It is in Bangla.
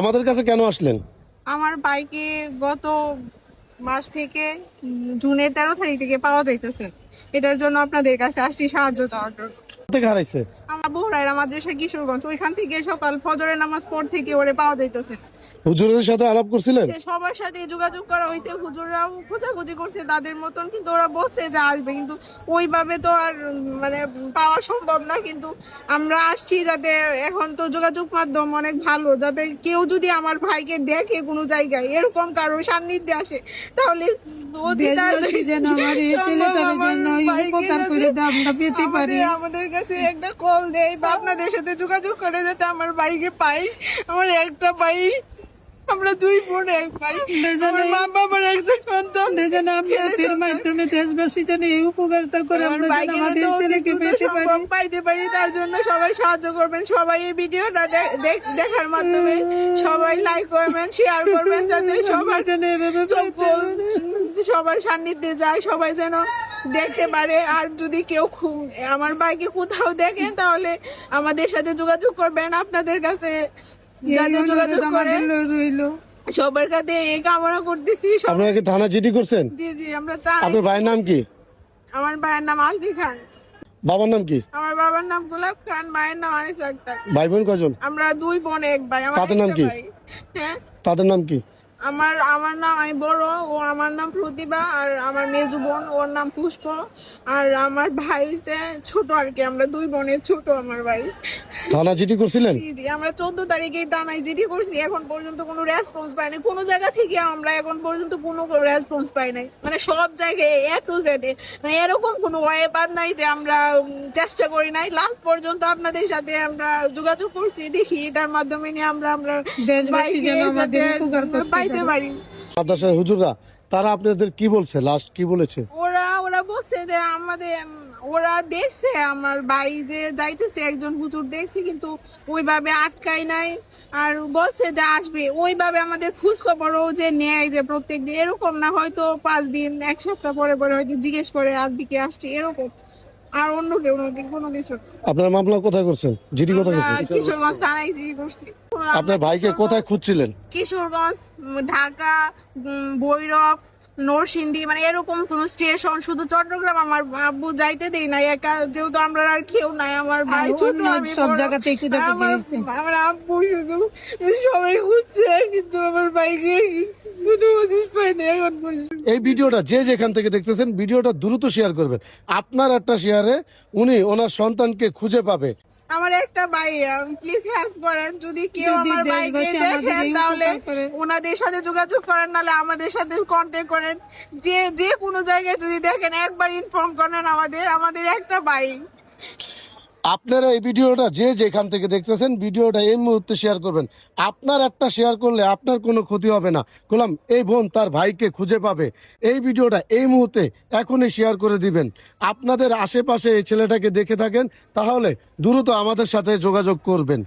আমাদের কাছে কেন আসলেন? আমার বাইকে গত মাস থেকে জুনের 13 তারিখ থেকে পাওয়া যাইতেছে। এটার জন্য আপনাদের কাছে আসছি সাহায্য চাওয়ার জন্য। কোথায় হারাইছে? আমার বহরাইরা মাদ্রাসা কিশোরগঞ্জ, ওইখান থেকে সকাল ফজরের নামাজ পর থেকে ওরে পাওয়া যাইতেছে। হুজুরের সাথে আলাপ করছিলেন? সবার সাথে যোগাযোগ করা হয়েছে, হুজুররাও খোঁজাখুঁজি করছে তাদের মতন, কিন্তু ওরা বলছে যে আসবে, কিন্তু ওইভাবে তো আর মানে পাওয়া সম্ভব না। কিন্তু আমরা আসছি যাতে, এখন তো যোগাযোগ মাধ্যম অনেক ভালো, যাতে কেউ যদি আমার ভাইকে দেখে কোনো জায়গায় এরকম কারোর সান্নিধ্যে আসে, তাহলে আমাদের কাছে একটা কল দেয় বা আপনাদের সাথে যোগাযোগ করে যাতে আমার ভাইকে পাই। আমার একটা ভাই, আমরা দুই বোন এক ভাই, আমার মা বাবার একটা সন্তান। আপনাদের মাধ্যমে দেশবাসী যেন এই উপকারটা করে আমরা যেন আমাদের ছেলেকে পেতে পাইতে পারি, তার জন্য সবাই সাহায্য করবেন। সবাই এই ভিডিওটা দেখার মাধ্যমে সবাই লাইক করবেন, শেয়ার করবেন, যাতে সবার সান্নিধ্যে যায়, সবাই যেন দেখতে পারে। আর যদি কেউ আমার ভাইকে কোথাও দেখেন তাহলে আমাদের সাথে যোগাযোগ করবেন। আপনাদের কাছে যোগাযোগ করে সবার কাছে এই কামনা করতেছি। আপনারা কি থানা জিডি করছেন? জি জি, আমরা আপনার ভাইয়ের নাম কি? আমার ভাইয়ের নাম আলবি খান। বাবার নাম কি? আমার বাবার নাম গোলাপ খান, মায়ের নাম আনিস আক্তার। ভাই বোন কয়জন? আমরা দুই বোন এক ভাই। আমার তাদের নাম কি? হ্যাঁ, তাদের নাম কি? আমার নাম, আমি বড়, ও আমার নাম প্রতিভা, আর আমার মেজু বোন ওর নাম পুষ্প, আর আমার ভাই হচ্ছে ছোট আর কি। আমরা দুই বোনের ছোট আমার ভাই। থানা জিডি করছিলেন? জি জি, আমরা 14 তারিখে থানায় জিডি করছি, এখন পর্যন্ত কোনো রেসপন্স পাইনি। কোনো জায়গা থেকে আমরা এখন পর্যন্ত কোনো রেসপন্স পাই নাই, মানে সব জায়গায় এ টু জেড, মানে এরকম কোনো ওয়ে বাদ নাই যে আমরা চেষ্টা করি নাই। লাস্ট পর্যন্ত আপনাদের সাথে আমরা যোগাযোগ করছি, দেখি এটার মাধ্যমে নিয়ে আমরা দেশবাসী যেন আমাদের উপকার পাইতে পারি। মাদ্রাসার হুজুররা তারা আপনাদের কি বলছে? লাস্ট কি বলেছে? ওরা বলছে যে ওরা দেখছে আমার ভাই যে যাইতেছে, একজন হুজুর দেখছে, কিন্তু ওইভাবে আটকাই নাই। আর বলছে যে আসবে, ওইভাবে আমাদের খোঁজ খবরও যে নেয় যে প্রত্যেকদিন, এরকম না, হয়তো 5 দিন 1 সপ্তাহ পরে পরে হয়তো জিজ্ঞেস করে আজকে কি আসছে, এরকম। আর অন্য কেউ কোনো কিছু। আপনার মামলা কোথায় করছেন? জিডি কোথায় করছেন? কিশোরগঞ্জ থানায় জিডি করছি। আপনার ভাইকে কোথায় খুঁজছিলেন? কিশোরগঞ্জ, ঢাকা, ভৈরব, নরসিংদী, মানে এরকম কোন স্টেশন, শুধু চট্টগ্রাম আমার আব্বু যাইতে দেই নাই একা, যেহেতু আমরা আর কেউ নাই। আমার ভাই ছোট, আমি সব বড়। জায়গাতেই আমার আব্বু শুধু সবাই খুঁজছে, কিন্তু আমার ভাইকে শুধু পাইনি এখন পর্যন্ত। এই ভিডিওটা যে যেখান থেকে দেখতেছেন, ভিডিওটা দ্রুত শেয়ার করবেন। আপনার একটা শেয়ারে উনি ওনার সন্তানকে খুঁজে পাবে। আমার একটা ভাই, প্লিজ হেল্প করেন। যদি কেউ আমার ভাইকে দেখেন তাহলে ওনাদের সাথে যোগাযোগ করেন, নাহলে আমাদের সাথে কন্ট্যাক্ট করেন। যে কোনো জায়গায় যদি দেখেন একবার ইনফর্ম করেন আমাদের একটা ভাই। আপনারা এই ভিডিওটা যে যেখান থেকে দেখতেছেন, ভিডিওটা এই মুহূর্তে শেয়ার করবেন। আপনার একটা শেয়ার করলে আপনার কোনো ক্ষতি হবে না। বললাম, এই বোন তার ভাইকে খুঁজে পাবে। এই ভিডিওটা এই মুহূর্তে এখনই শেয়ার করে দিবেন। আপনাদের আশেপাশে এই ছেলেটাকে দেখে থাকেন তাহলে দ্রুত আমাদের সাথে যোগাযোগ করবেন।